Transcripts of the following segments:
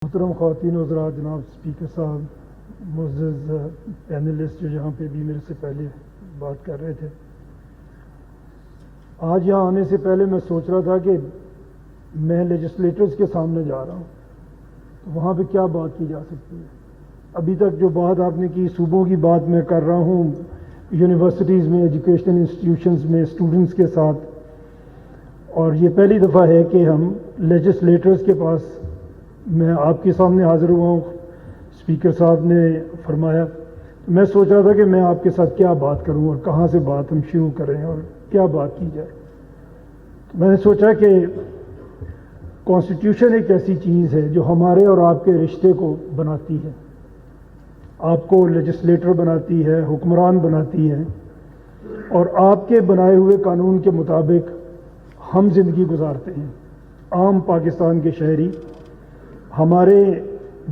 محترم خواتین و حضرات، جناب اسپیکر صاحب، معزز پینلسٹ جو یہاں پہ بھی میرے سے پہلے بات کر رہے تھے، آج یہاں آنے سے پہلے میں سوچ رہا تھا کہ میں لیجسلیٹرز کے سامنے جا رہا ہوں تو وہاں پہ کیا بات کی جا سکتی ہے۔ ابھی تک جو بات آپ نے کی صوبوں کی بات میں کر رہا ہوں، یونیورسٹیز میں، ایجوکیشنل انسٹیٹیوشنز میں اسٹوڈنٹس کے ساتھ، اور یہ پہلی دفعہ ہے کہ ہم لیجسلیٹرز کے پاس میں آپ کے سامنے حاضر ہوا ہوں۔ اسپیکر صاحب نے فرمایا، میں سوچ رہا تھا کہ میں آپ کے ساتھ کیا بات کروں اور کہاں سے بات ہم شروع کریں اور کیا بات کی جائے۔ میں نے سوچا کہ کانسٹیٹیوشن ایک ایسی چیز ہے جو ہمارے اور آپ کے رشتے کو بناتی ہے، آپ کو لیجسلیٹر بناتی ہے، حکمران بناتی ہے، اور آپ کے بنائے ہوئے قانون کے مطابق ہم زندگی گزارتے ہیں۔ عام پاکستان کے شہری، ہمارے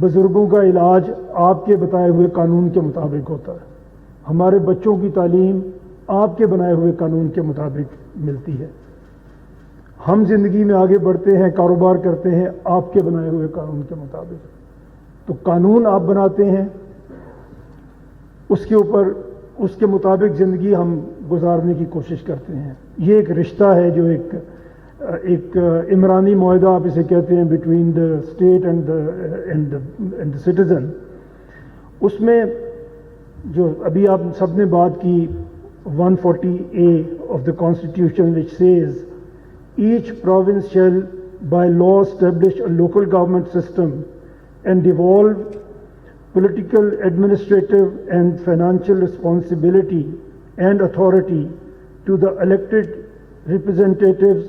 بزرگوں کا علاج آپ کے بتائے ہوئے قانون کے مطابق ہوتا ہے، ہمارے بچوں کی تعلیم آپ کے بنائے ہوئے قانون کے مطابق ملتی ہے، ہم زندگی میں آگے بڑھتے ہیں، کاروبار کرتے ہیں آپ کے بنائے ہوئے قانون کے مطابق۔ تو قانون آپ بناتے ہیں، اس کے اوپر اس کے مطابق زندگی ہم گزارنے کی کوشش کرتے ہیں۔ یہ ایک رشتہ ہے جو ایک عمرانی معاہدہ آپ اسے کہتے ہیں، between the state and the citizen. اس میں جو ابھی آپ سب نے بات کی 140A of the constitution which says each province shall by law establish a local government system and devolve political, administrative and financial responsibility and authority to the elected representatives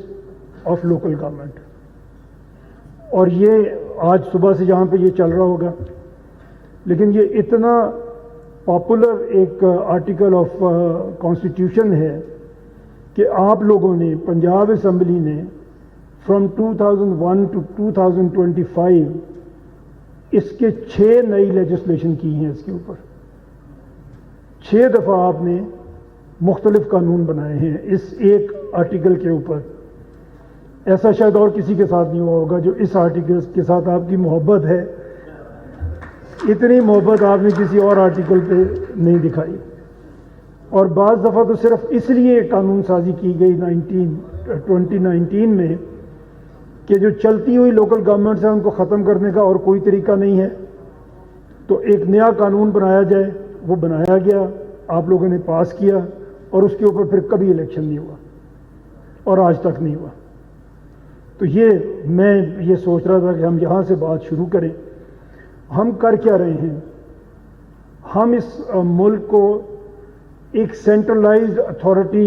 of local government۔ اور یہ آج صبح سے یہاں پہ یہ چل رہا ہوگا، لیکن یہ اتنا پاپولر ایک آرٹیکل آف کانسٹیٹیوشن ہے کہ آپ لوگوں نے، پنجاب اسمبلی نے فرام 2001 to 2025 اس کے 6 نئی لیجسلیشن کی ہیں۔ اس کے اوپر 6 دفعہ آپ نے مختلف قانون بنائے ہیں اس ایک آرٹیکل کے اوپر۔ ایسا شاید اور کسی کے ساتھ نہیں ہوا ہوگا جو اس آرٹیکل کے ساتھ آپ کی محبت ہے، اتنی محبت آپ نے کسی اور آرٹیکل پہ نہیں دکھائی۔ اور بعض دفعہ تو صرف اس لیے قانون سازی کی گئی 2019 میں کہ جو چلتی ہوئی لوکل گورنمنٹس ہیں ان کو ختم کرنے کا اور کوئی طریقہ نہیں ہے، تو ایک نیا قانون بنایا جائے۔ وہ بنایا گیا، آپ لوگوں نے پاس کیا، اور اس کے اوپر پھر کبھی الیکشن نہیں ہوا اور آج تک نہیں ہوا۔ تو میں یہ سوچ رہا تھا کہ ہم یہاں سے بات شروع کریں۔ ہم کر کیا رہے ہیں؟ ہم اس ملک کو ایک سینٹرلائزڈ اتھارٹی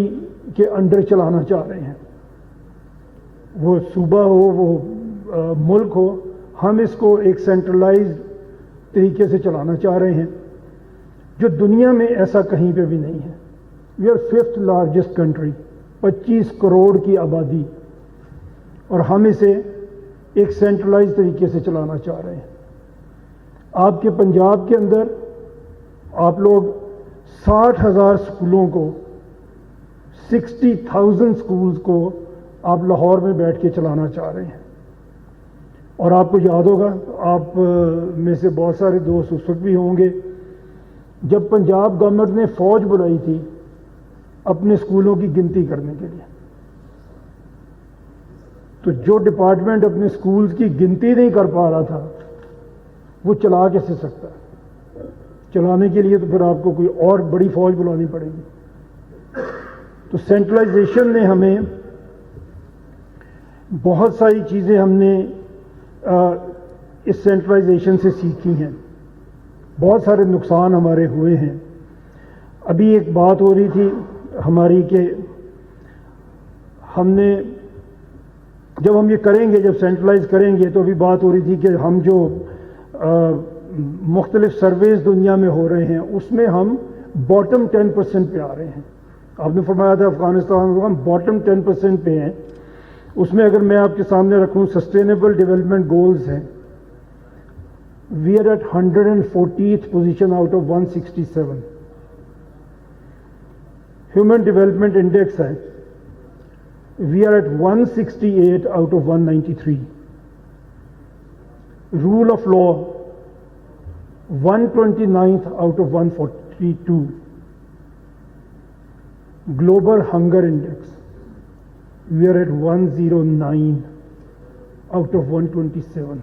کے انڈر چلانا چاہ رہے ہیں، وہ صوبہ ہو، وہ ملک ہو، ہم اس کو ایک سینٹرلائزڈ طریقے سے چلانا چاہ رہے ہیں جو دنیا میں ایسا کہیں پہ بھی نہیں ہے۔ We are 5th largest country, 25 crore کی آبادی، اور ہم اسے ایک سینٹرلائز طریقے سے چلانا چاہ رہے ہیں۔ آپ کے پنجاب کے اندر آپ لوگ 60,000 اسکولوں کو، 60,000 اسکولز کو آپ لاہور میں بیٹھ کے چلانا چاہ رہے ہیں۔ اور آپ کو یاد ہوگا، آپ میں سے بہت سارے دوست اس وقت بھی ہوں گے جب پنجاب گورنمنٹ نے فوج بلائی تھی اپنے اسکولوں کی گنتی کرنے کے لیے، تو جو ڈپارٹمنٹ اپنے اسکولز کی گنتی نہیں کر پا رہا تھا وہ چلا کیسے سکتا ہے؟ چلانے کے لیے تو پھر آپ کو کوئی اور بڑی فوج بلانی پڑے گی۔ تو سینٹرلائزیشن نے ہمیں بہت ساری چیزیں ہم نے اس سینٹرلائزیشن سے سیکھی ہیں، بہت سارے نقصان ہمارے ہوئے ہیں۔ ابھی ایک بات ہو رہی تھی ہماری کہ ہم نے جب ہم یہ کریں گے، جب سینٹرلائز کریں گے، تو ابھی بات ہو رہی تھی کہ ہم جو مختلف سرویز دنیا میں ہو رہے ہیں اس میں ہم باٹم 10% پہ آ رہے ہیں۔ آپ نے فرمایا تھا افغانستان میں ہم باٹم 10% پہ ہیں۔ اس میں اگر میں آپ کے سامنے رکھوں سسٹینیبل ڈیولپمنٹ گولز ہیں، we are at 140th position out of 167۔ Human development index ہے، we are at 168 out of 193۔ rule of law, 129th out of 142. Global hunger index, we are at 109 out of 127.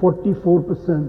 44%।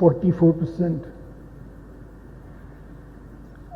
44%।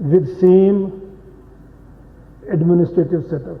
with same administrative setup.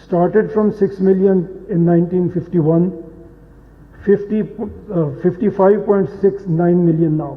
started from 6 million in 1951, 55.69 million now.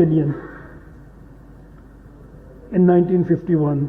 million in 1951,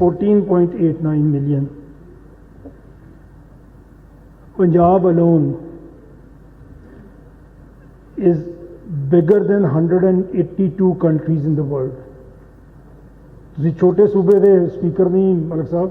14.89 million. Punjab alone is bigger than 182 countries in the world. ਤੁਸੀਂ ਛੋਟੇ ਸੂਬੇ ਦੇ speaker ਨਹੀਂ ਮਲਕ ਸਾਹਿਬ,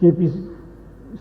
KP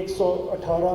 118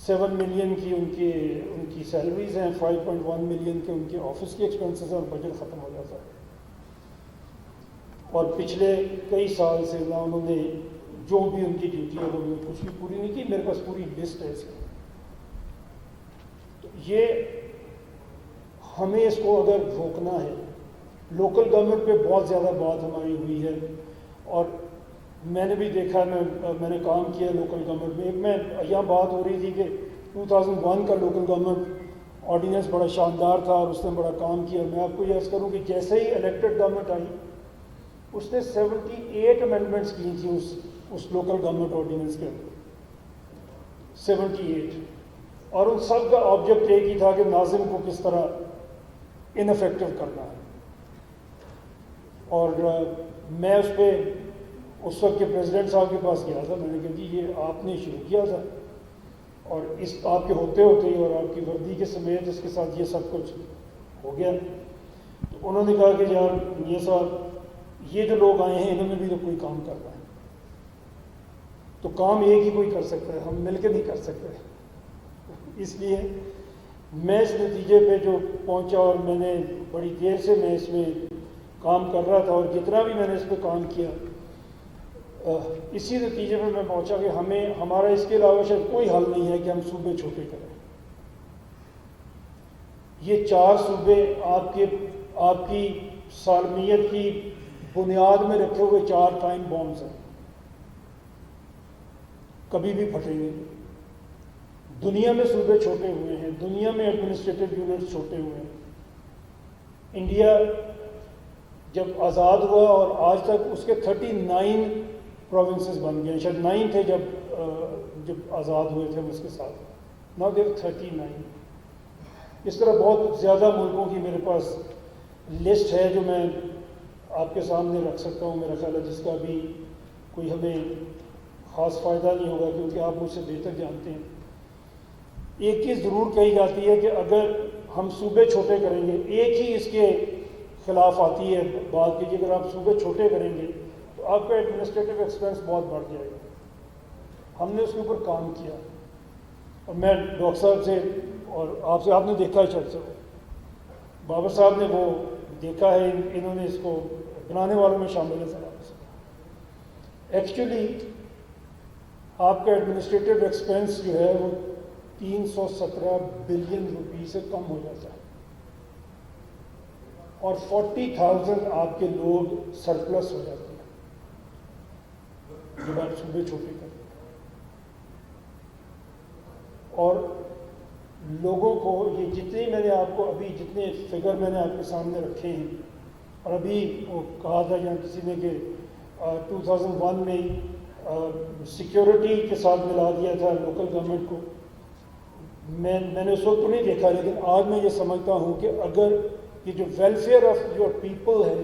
7 million کی ان کی salaries ہیں، 5.1 million کے ان کے آفس کے ایکسپنسز ہیں، اور بجٹ ختم ہو جاتا ہے. اور پچھلے کئی سال سے نہ انہوں نے جو بھی ان کی ڈیوٹی ہے وہ کچھ بھی پوری نہیں کی. میرے پاس پوری لسٹ ہے اس کی. تو یہ ہمیں اس کو اگر روکنا ہے، لوکل گورنمنٹ پہ بہت زیادہ بات ہماری ہوئی ہے، اور میں نے بھی دیکھا، میں نے کام کیا لوکل گورنمنٹ میں. میں یہاں بات ہو رہی تھی کہ 2001 کا لوکل گورنمنٹ آرڈیننس بڑا شاندار تھا اور اس نے بڑا کام کیا. میں آپ کو یہ عرض کروں کہ جیسے ہی الیکٹڈ گورنمنٹ آئی اس نے 78 امینڈمنٹس کی تھی اس لوکل گورنمنٹ آرڈیننس کے اندر، 78. اور ان سب کا آبجیکٹ ایک ہی تھا کہ ناظم کو کس طرح انفیکٹو کرنا ہے. اور میں اس پہ اس وقت کے پریزیڈنٹ صاحب کے پاس گیا تھا. میں نے کہا جی یہ آپ نے شروع کیا تھا، اور اس آپ کے ہوتے ہوتے ہی اور آپ کی وردی کے سمیت اس کے ساتھ یہ سب کچھ ہو گیا. تو انہوں نے کہا کہ یار یہ صاحب، یہ جو لوگ آئے ہیں انہوں نے بھی تو کوئی کام کرنا ہے، تو کام ایک ہی کوئی کر سکتا ہے، ہم مل کے نہیں کر سکتے. اس لیے میں اس نتیجے پہ جو پہنچا، اور میں نے بڑی دیر سے میں اس میں کام کر رہا تھا، اور جتنا بھی میں نے اس پہ کام کیا اسی نتیجے پہ میں پہنچا کہ ہمارا اس کے علاوہ شاید کوئی حل نہیں ہے کہ ہم صوبے چھوٹے کریں. یہ 4 صوبے آپ کی سالمیت کی بنیاد میں رکھے ہوئے 4 ٹائم بامز ہیں، کبھی بھی پھٹیں گے. دنیا میں صوبے چھوٹے ہوئے ہیں، دنیا میں ایڈمنسٹریٹو یونٹس چھوٹے ہوئے ہیں. انڈیا جب آزاد ہوا اور آج تک اس کے 39 پروونسز بن گئے، شاید 9 تھے جب آزاد ہوئے تھے اس کے ساتھ. Now there 39. اس طرح بہت زیادہ ملکوں کی میرے پاس لسٹ ہے جو میں آپ کے سامنے رکھ سکتا ہوں. میرا خیال ہے جس کا بھی کوئی ہمیں خاص فائدہ نہیں ہوگا، کیونکہ آپ مجھ سے بہتر جانتے ہیں. ایک چیز ضرور کہی جاتی ہے کہ اگر ہم صوبے چھوٹے کریں گے، ایک ہی اس کے خلاف آتی ہے بات کہ اگر آپ صوبے چھوٹے کریں گے تو آپ کا ایڈمنسٹریٹو ایکسپینس بہت بڑھ جائے گا. ہم نے اس کے اوپر کام کیا، اور میں ڈاکٹر صاحب سے اور آپ نے دیکھا ہے چرچا، بابر صاحب نے وہ دیکھا ہے، انہوں نے اس کو بنانے والوں میں شامل ہے. ایکچولی آپ کا ایڈمنسٹریٹو ایکسپینس جو ہے وہ 317 بلین روپی سے کم ہو جاتا ہے، اور 40,000 آپ کے لوگ سرپلس ہو جاتے ہیں جب آپ صوبے چھوٹے کرتے ہیں. اور لوگوں کو یہ جتنے میں نے آپ کو ابھی جتنے فگر میں نے آپ کے سامنے رکھے ہیں، اور ابھی وہ کہا تھا یا کسی نے کہ 2001 میں سیکیورٹی کے ساتھ ملا دیا تھا لوکل گورنمنٹ کو. میں نے اس وقت تو نہیں دیکھا، لیکن آج میں یہ سمجھتا ہوں کہ اگر یہ جو ویلفیئر آف یور پیپل ہے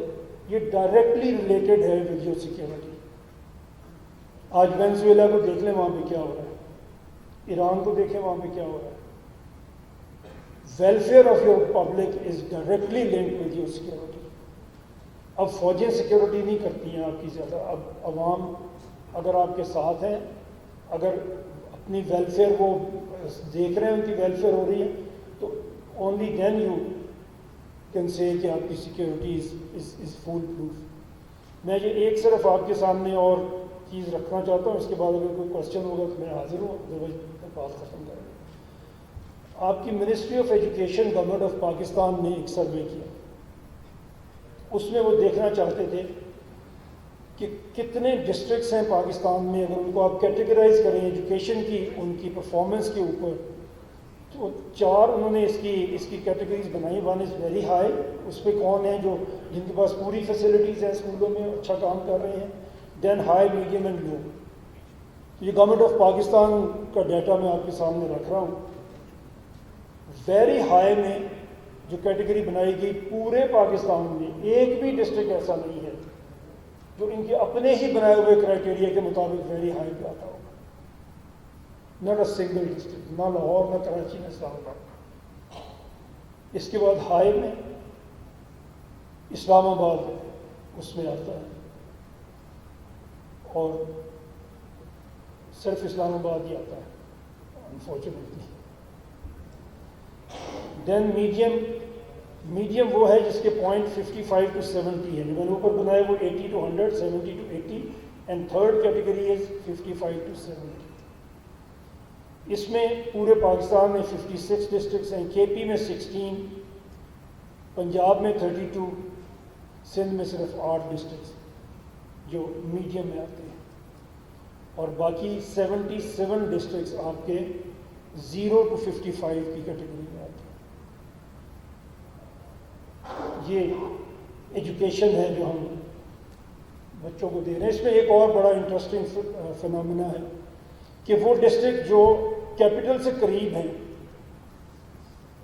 یہ ڈائریکٹلی ریلیٹڈ ہے ود یور سیکیورٹی. آج وینزویلا کو دیکھ لیں وہاں پہ کیا ہو رہا ہے، ایران کو دیکھیں وہاں پہ کیا ہو رہا ہے. Welfare of your public is directly linked with your security. اب فوجیں سیکیورٹی نہیں کرتی ہیں آپ کی زیادہ، اب عوام اگر آپ کے ساتھ ہیں، اگر اپنی ویلفیئر وہ دیکھ رہے ہیں، ان کی ویلفیئر ہو رہی ہے، تو only then you can say کہ آپ کی سیکیورٹی از فول پروف. میں یہ ایک صرف آپ کے سامنے اور چیز رکھنا چاہتا ہوں، اس کے بعد اگر کوئی کوشچن ہوگا تو میں حاضر ہوں، ادروائز بات ختم کریں گے. آپ کی ministry of education government of Pakistan نے ایک سروے کیا، اس میں وہ دیکھنا چاہتے تھے کہ کتنے ڈسٹرکٹس ہیں پاکستان میں، اگر ان کو آپ کیٹیگرائز کریں ایجوکیشن کی ان کی پرفارمنس کے اوپر، تو 4 انہوں نے اس کی کیٹیگریز بنائی. 1 از ویری ہائی، اس پہ کون ہیں جو جن کے پاس پوری فیسلٹیز ہیں اسکولوں میں، اچھا کام کر رہے ہیں. دین ہائی، میڈیم اینڈ لو. یہ گورنمنٹ آف پاکستان کا ڈیٹا میں آپ کے سامنے رکھ رہا ہوں. ویری ہائی میں جو کیٹیگری بنائی گئی پورے پاکستان میں ایک بھی ڈسٹرکٹ ایسا نہیں ہے جو ان کے اپنے ہی بنائے ہوئے کرائٹیریا کے مطابق ویری ہائی پہ آتا ہوگا. ناٹ اے سنگل ڈسٹرکٹ، نہ لاہور، نہ کراچی، نہ اسلام آباد. اس کے بعد ہائی میں اسلام آباد اس میں آتا ہے، اور صرف اسلام آباد ہی آتا ہے. انفارچونیٹلی. دین میڈیم وہ ہے جس کے پوائنٹ 55 to 70 ہے. جو میں نے اوپر بنایا وہ 80 to 100, 70 to 80, and third category is 55 to 70. اس میں پورے پاکستان میں 56 ڈسٹرکٹس ہیں. کے پی میں 16, پنجاب میں 32, سندھ میں صرف 8 ڈسٹرکٹس جو میڈیم میں آتے ہیں, اور باقی 77 ڈسٹرکٹس آپ کے 0 to 55 کی کیٹیگری میں آتے ہیں. یہ ایجوکیشن ہے جو ہم بچوں کو دے رہے ہیں. اس میں ایک اور بڑا انٹرسٹنگ فنامنا ہے کہ وہ ڈسٹرکٹ جو کیپٹل سے قریب ہیں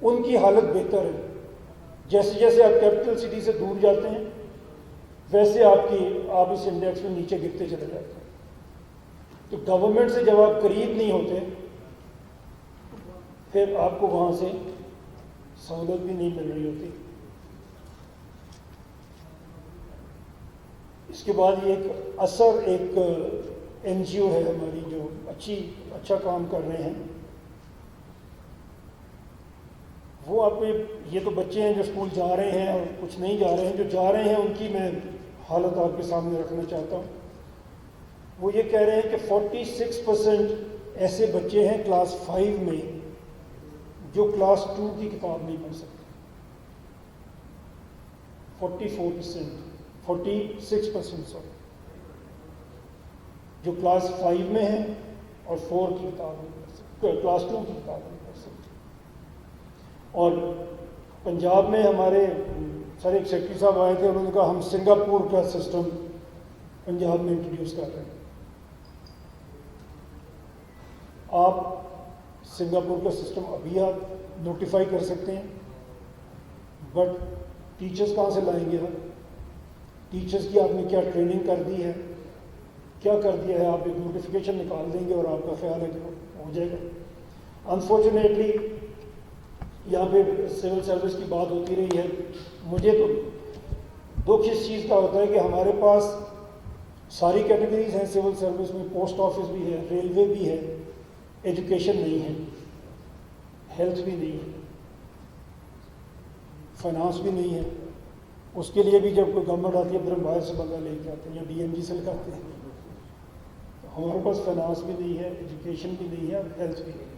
ان کی حالت بہتر ہے. جیسے جیسے آپ کیپٹل سٹی سے دور جاتے ہیں ویسے آپ اس انڈیکس میں نیچے گرتے چلے جاتے ہیں. تو گورنمنٹ سے جب آپ قریب نہیں ہوتے پھر آپ کو وہاں سے سہولت بھی نہیں مل رہی ہوتی. اس کے بعد یہ ایک این جی او ہے ہماری جو اچھا کام کر رہے ہیں. وہ آپ کو یہ تو بچے ہیں جو اسکول جا رہے ہیں اور کچھ نہیں جا رہے ہیں. جو جا رہے ہیں ان کی میں حالت آپ کے سامنے رکھنا چاہتا ہوں. وہ یہ کہہ رہے ہیں کہ 46% ایسے بچے ہیں کلاس 5 میں جو کلاس 2 کی کتاب نہیں پڑھ سکتے. 46% جو کلاس 5 میں ہیں اور 4 کی کتاب نہیں پڑھ سکتے, کلاس 2 کی کتاب نہیں پڑھ سکتے. اور پنجاب میں ہمارے سر ایک سیکرٹری صاحب آئے تھے, انہوں نے کہا ہم سنگاپور کا سسٹم پنجاب میں انٹروڈیوس کر رہے ہیں. آپ سنگاپور کا سسٹم ابھی آپ نوٹیفائی کر سکتے ہیں, بٹ ٹیچرز کہاں سے لائیں گے آپ؟ ٹیچرز کی آپ نے کیا ٹریننگ کر دی ہے, کیا کر دیا ہے؟ آپ ایک نوٹیفیکیشن نکال دیں گے اور آپ کا خیال ہے کہ وہ ہو جائے گا. انفارچونیٹلی یہاں پہ سول سروس کی بات ہوتی رہی ہے. مجھے تو دکھ اس چیز کا ہوتا ہے کہ ہمارے پاس ساری کیٹیگریز ہیں سول سروس میں. پوسٹ آفس بھی ہے, ریلوے بھی ہے, ایجوکیشن نہیں ہے, ہیلتھ بھی نہیں ہے, فائنانس بھی نہیں ہے. اس کے لیے بھی جب کوئی گورنمنٹ آتی ہے پھر ہم باہر سے بندہ لے کے آتے ہیں یا ڈی ایم جی سے لگاتے ہیں. ہمارے پاس فائنانس بھی نہیں ہے, ایجوکیشن بھی نہیں ہے, اور ہیلتھ بھی نہیں ہے.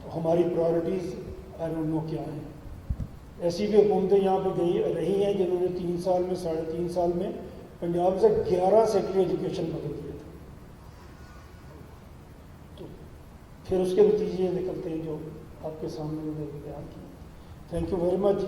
تو ہماری پرائرٹیز آئی ڈونٹ نو کیا ہیں. ایسی بھی حکومتیں یہاں پہ رہی ہیں جنہوں نے 3 سال میں 3.5 سال میں پنجاب سے 11 سیکٹری ایجوکیشن بدل دیے تھے. تو پھر اس کے نتیجے نکلتے ہیں جو آپ کے سامنے میں نے بیان کیے. Thank you very much.